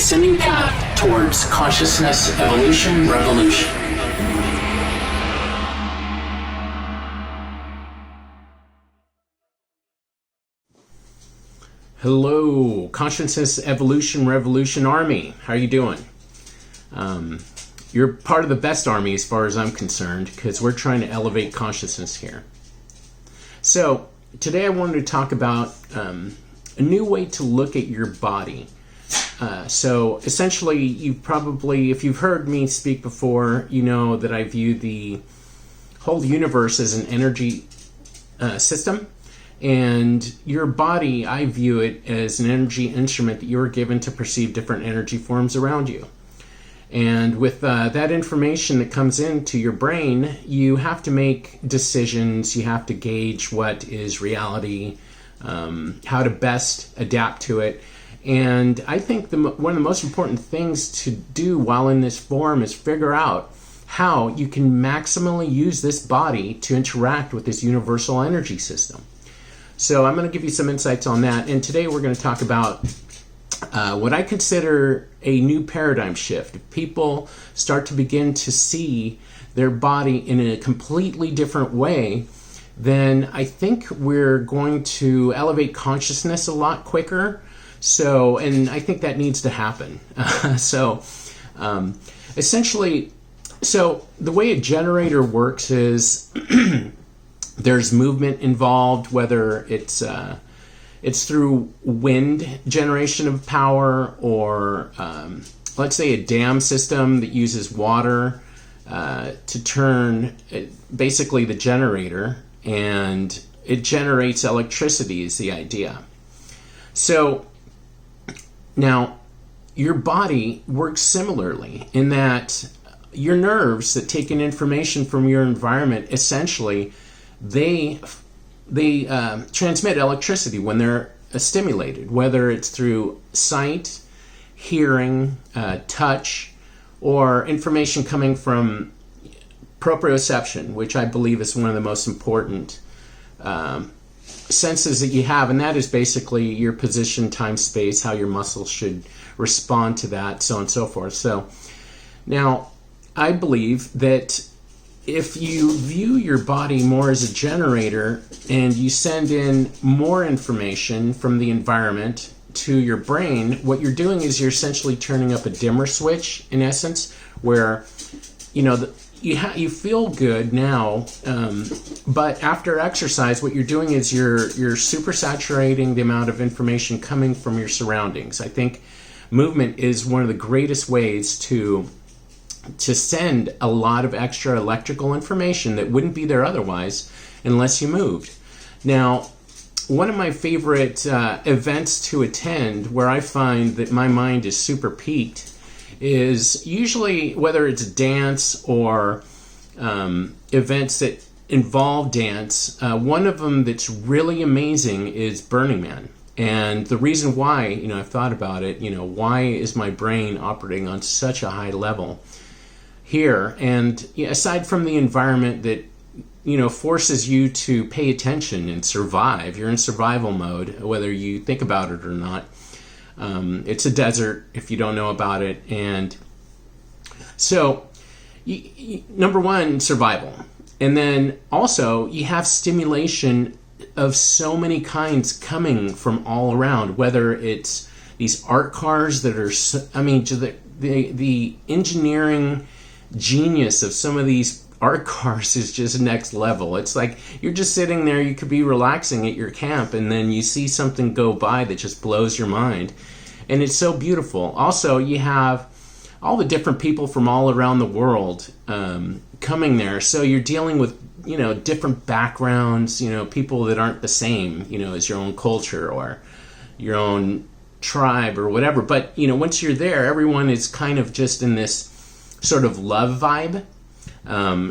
ascending path towards consciousness, evolution, revolution. Hello, Consciousness, Evolution, Revolution Army. How are you doing? You're part of the best army as far as I'm concerned, because we're trying to elevate consciousness here. So today I wanted to talk about a new way to look at your body. So essentially, if you've heard me speak before, you know that I view the whole universe as an energy system. And your body, I view it as an energy instrument that you're given to perceive different energy forms around you. And with that information that comes into your brain, you have to make decisions, you have to gauge what is reality, how to best adapt to it. And I think one of the most important things to do while in this form is figure out how you can maximally use this body to interact with this universal energy system. So I'm going to give you some insights on that. And today we're going to talk about what I consider a new paradigm shift. If people start to begin to see their body in a completely different way, then I think we're going to elevate consciousness a lot quicker. And I think that needs to happen. Essentially, the way a generator works is there's movement involved, whether it's through wind generation of power or let's say a dam system that uses water to turn basically the generator, and it generates electricity is the idea. So now your body works similarly in that your nerves that take in information from your environment, essentially they transmit electricity when they're stimulated, whether it's through sight, hearing, touch, or information coming from proprioception, which I believe is one of the most important senses that you have, and that is basically your position, time, space, how your muscles should respond to that, so on and so forth. So now I believe that if you view your body more as a generator and you send in more information from the environment to your brain, what you're doing is you're essentially turning up a dimmer switch, in essence, where you feel good now, but after exercise, what you're doing is you're supersaturating the amount of information coming from your surroundings. I think movement is one of the greatest ways to send a lot of extra electrical information that wouldn't be there otherwise unless you moved. Now, one of my favorite events to attend where I find that my mind is super peaked is usually whether it's dance or events that involve dance. One of them that's really amazing is Burning Man. And the reason why, I've thought about it, why is my brain operating on such a high level here? And aside from the environment that forces you to pay attention and survive, you're in survival mode whether you think about it or not. It's a desert if you don't know about it. And so number one, survival, and then also you have stimulation of so many kinds coming from all around, whether it's these art cars that are the engineering genius of some of these art cars is just next level. It's like you're just sitting there, you could be relaxing at your camp, and then you see something go by that just blows your mind, and it's so beautiful. Also, you have all the different people from all around the world coming there, so you're dealing with different backgrounds, people that aren't the same as your own culture or your own tribe or whatever. But once you're there, everyone is kind of just in this sort of love vibe.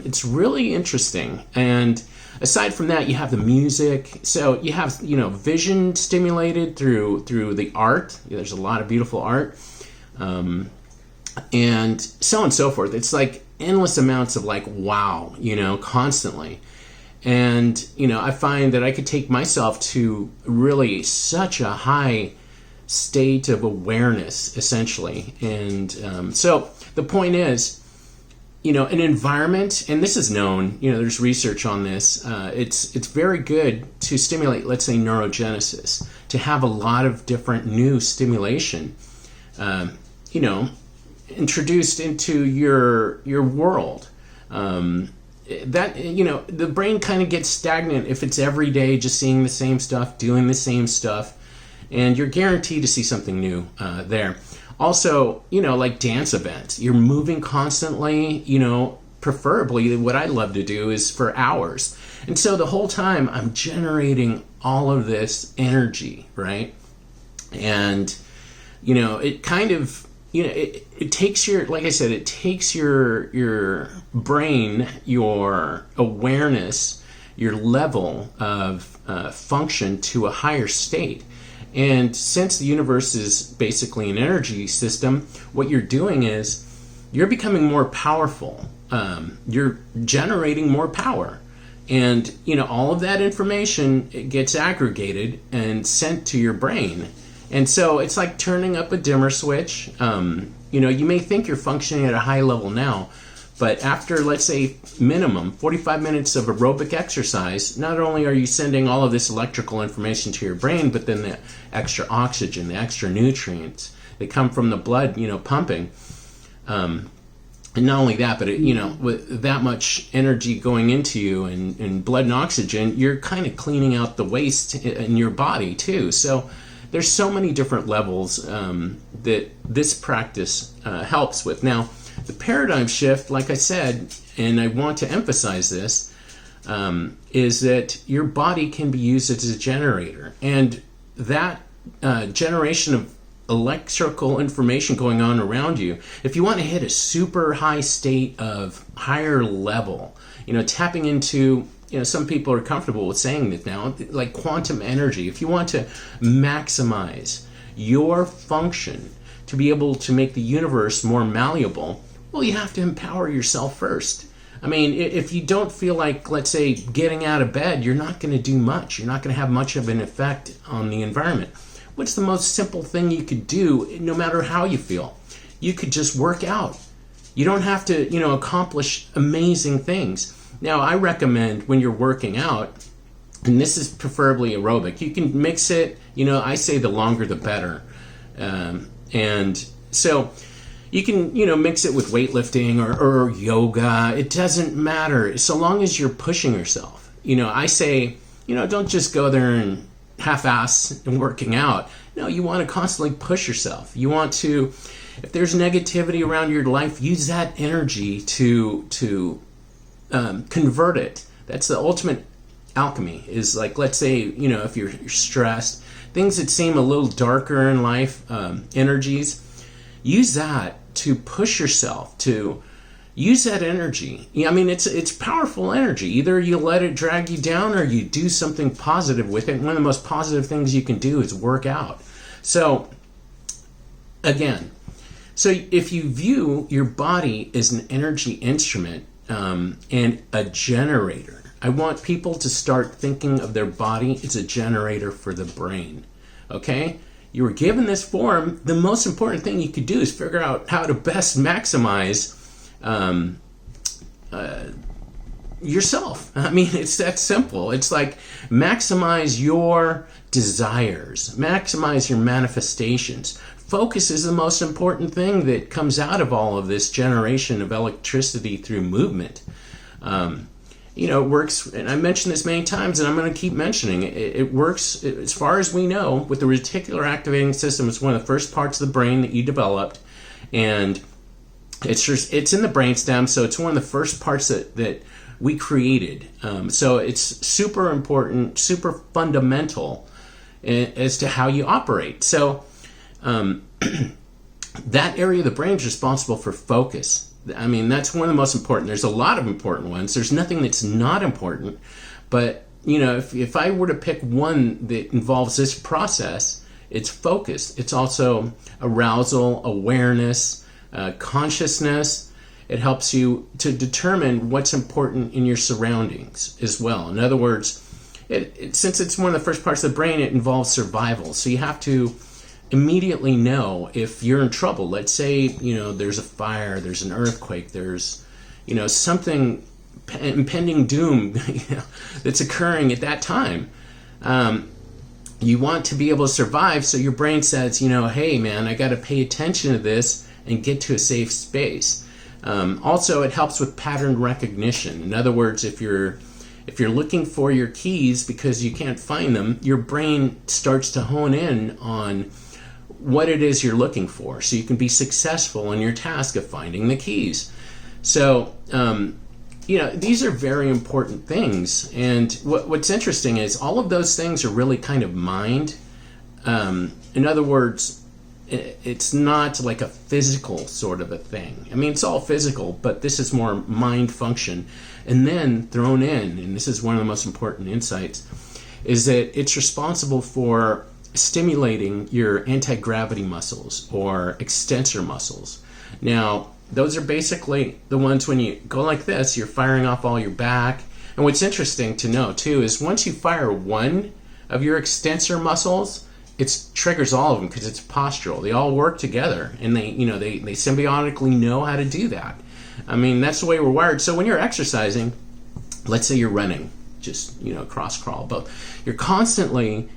It's really interesting. And aside from that, you have the music. So you have vision stimulated through the art. There's a lot of beautiful art, and so on and so forth. It's like endless amounts of wow, constantly. And I find that I could take myself to really such a high state of awareness, essentially. And so the point is, an environment, and this is known, there's research on this, it's very good to stimulate, let's say, neurogenesis, to have a lot of different new stimulation, introduced into your world. The brain kind of gets stagnant if it's every day just seeing the same stuff, doing the same stuff, and you're guaranteed to see something new there. Also, like dance events, you're moving constantly, preferably what I love to do is for hours. And so the whole time I'm generating all of this energy, right? And, it kind of, it takes your, like I said, it takes your brain, your awareness, your level of function to a higher state. And since the universe is basically an energy system, what you're doing is you're becoming more powerful. You're generating more power. And, all of that information, it gets aggregated and sent to your brain. And so it's like turning up a dimmer switch. You may think you're functioning at a high level now, but after, let's say, minimum 45 minutes of aerobic exercise, not only are you sending all of this electrical information to your brain, but then the extra oxygen, the extra nutrients that come from the blood, pumping. And not only that, but, with that much energy going into you and blood and oxygen, you're kind of cleaning out the waste in your body, too. So there's so many different levels that this practice helps with. Now, the paradigm shift, like I said, and I want to emphasize this, is that your body can be used as a generator. And that generation of electrical information going on around you, if you want to hit a super high state of higher level, tapping into, some people are comfortable with saying that now, like quantum energy, if you want to maximize your function to be able to make the universe more malleable, well, you have to empower yourself first. I mean, if you don't feel like, let's say, getting out of bed, you're not going to do much. You're not going to have much of an effect on the environment. What's the most simple thing you could do, no matter how you feel? You could just work out. You don't have to, accomplish amazing things. Now, I recommend when you're working out, and this is preferably aerobic, you can mix it, I say the longer the better. And so you can, mix it with weightlifting or yoga. It doesn't matter, so long as you're pushing yourself. I say, don't just go there and half-ass and working out. No, you want to constantly push yourself. You want to, if there's negativity around your life, use that energy to convert it. That's the ultimate alchemy, is like, let's say, if you're stressed, things that seem a little darker in life, energies, use that to push yourself, to use that energy. I mean, it's powerful energy. Either you let it drag you down or you do something positive with it. One of the most positive things you can do is work out. So, again, if you view your body as an energy instrument and a generator, I want people to start thinking of their body as a generator for the brain. Okay? You were given this form. The most important thing you could do is figure out how to best maximize yourself. I mean, it's that simple. It's like maximize your desires, maximize your manifestations. Focus is the most important thing that comes out of all of this generation of electricity through movement. It works, and I mentioned this many times, and I'm going to keep mentioning it. It works, as far as we know, with the reticular activating system. It's one of the first parts of the brain that you developed, and it's in the brainstem, so it's one of the first parts that we created. So it's super important, super fundamental as to how you operate. So that area of the brain is responsible for focus. I mean, that's one of the most important. There's a lot of important ones. There's nothing that's not important. But, if I were to pick one that involves this process, it's focus. It's also arousal, awareness, consciousness. It helps you to determine what's important in your surroundings as well. In other words, since it's one of the first parts of the brain, it involves survival. So you have to immediately know if you're in trouble. Let's say, there's a fire, there's an earthquake, there's, something impending doom that's occurring at that time. You want to be able to survive, so your brain says, hey man, I got to pay attention to this and get to a safe space. Also, it helps with pattern recognition. In other words, if you're looking for your keys because you can't find them, your brain starts to hone in on what it is you're looking for, so you can be successful in your task of finding the keys. So, these are very important things. And what's interesting is all of those things are really kind of mind. In other words, it's not like a physical sort of a thing. I mean, it's all physical, but this is more mind function. And then thrown in, and this is one of the most important insights, is that it's responsible for stimulating your anti-gravity muscles or extensor muscles. Now, those are basically the ones when you go like this, you're firing off all your back. And what's interesting to know too is once you fire one of your extensor muscles, it triggers all of them because it's postural. They all work together, and they symbiotically know how to do that. I mean, that's the way we're wired. So when you're exercising, let's say you're running, just cross crawl, but you're constantly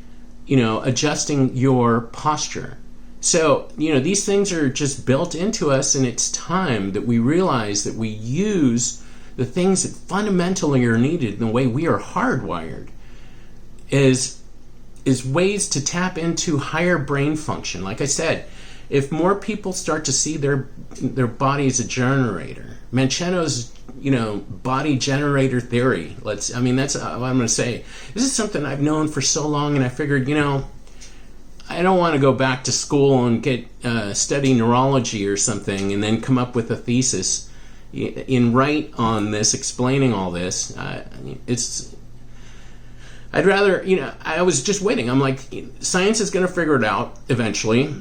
adjusting your posture. So, these things are just built into us, and it's time that we realize that we use the things that fundamentally are needed in the way we are hardwired is ways to tap into higher brain function. Like I said, if more people start to see their body as a generator, Mancheno's body generator theory, that's what I'm going to say. This is something I've known for so long, and I figured, I don't want to go back to school and get study neurology or something and then come up with a thesis and write on this, explaining all this. I'd rather, I was just waiting. I'm like, science is going to figure it out eventually.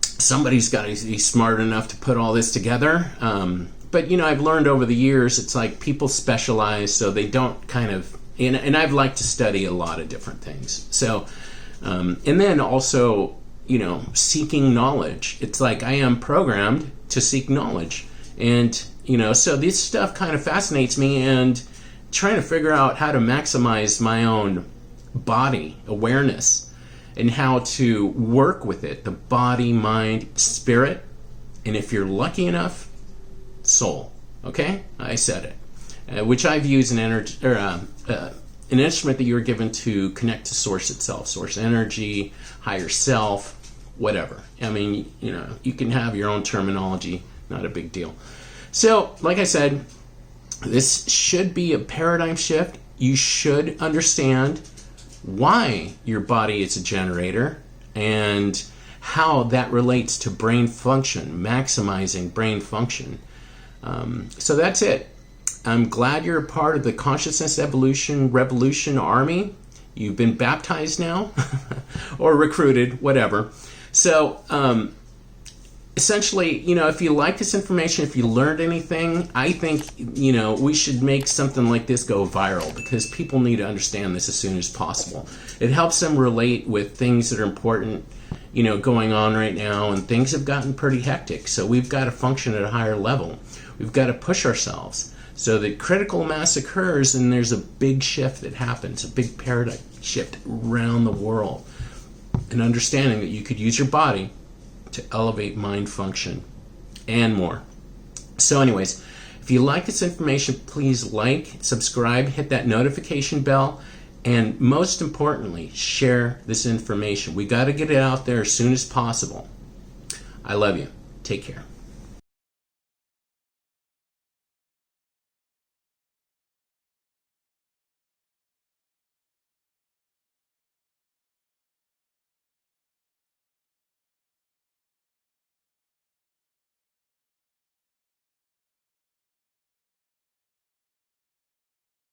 Somebody's got to be smart enough to put all this together. But, I've learned over the years, it's like people specialize, so they don't kind of, and I've liked to study a lot of different things. So, and then also, seeking knowledge. It's like I am programmed to seek knowledge. And, so this stuff kind of fascinates me, and trying to figure out how to maximize my own body awareness and how to work with it, the body, mind, spirit, and if you're lucky enough, soul. Okay? I said it. Which I've used an instrument that you were given to connect to source itself, source energy, higher self, whatever. I mean, you can have your own terminology, not a big deal. So, like I said, this should be a paradigm shift. You should understand why your body is a generator and how that relates to brain function, maximizing brain function. So that's it. I'm glad you're a part of the Consciousness Evolution Revolution Army. You've been baptized now or recruited, whatever. So essentially, if you like this information, if you learned anything, I think, we should make something like this go viral because people need to understand this as soon as possible. It helps them relate with things that are important, going on right now, and things have gotten pretty hectic. So we've got to function at a higher level. We've got to push ourselves so that critical mass occurs and there's a big shift that happens, a big paradigm shift around the world. And understanding that you could use your body to elevate mind function and more. So anyways, if you like this information, please like, subscribe, hit that notification bell, and most importantly, share this information. We got to get it out there as soon as possible. I love you. Take care.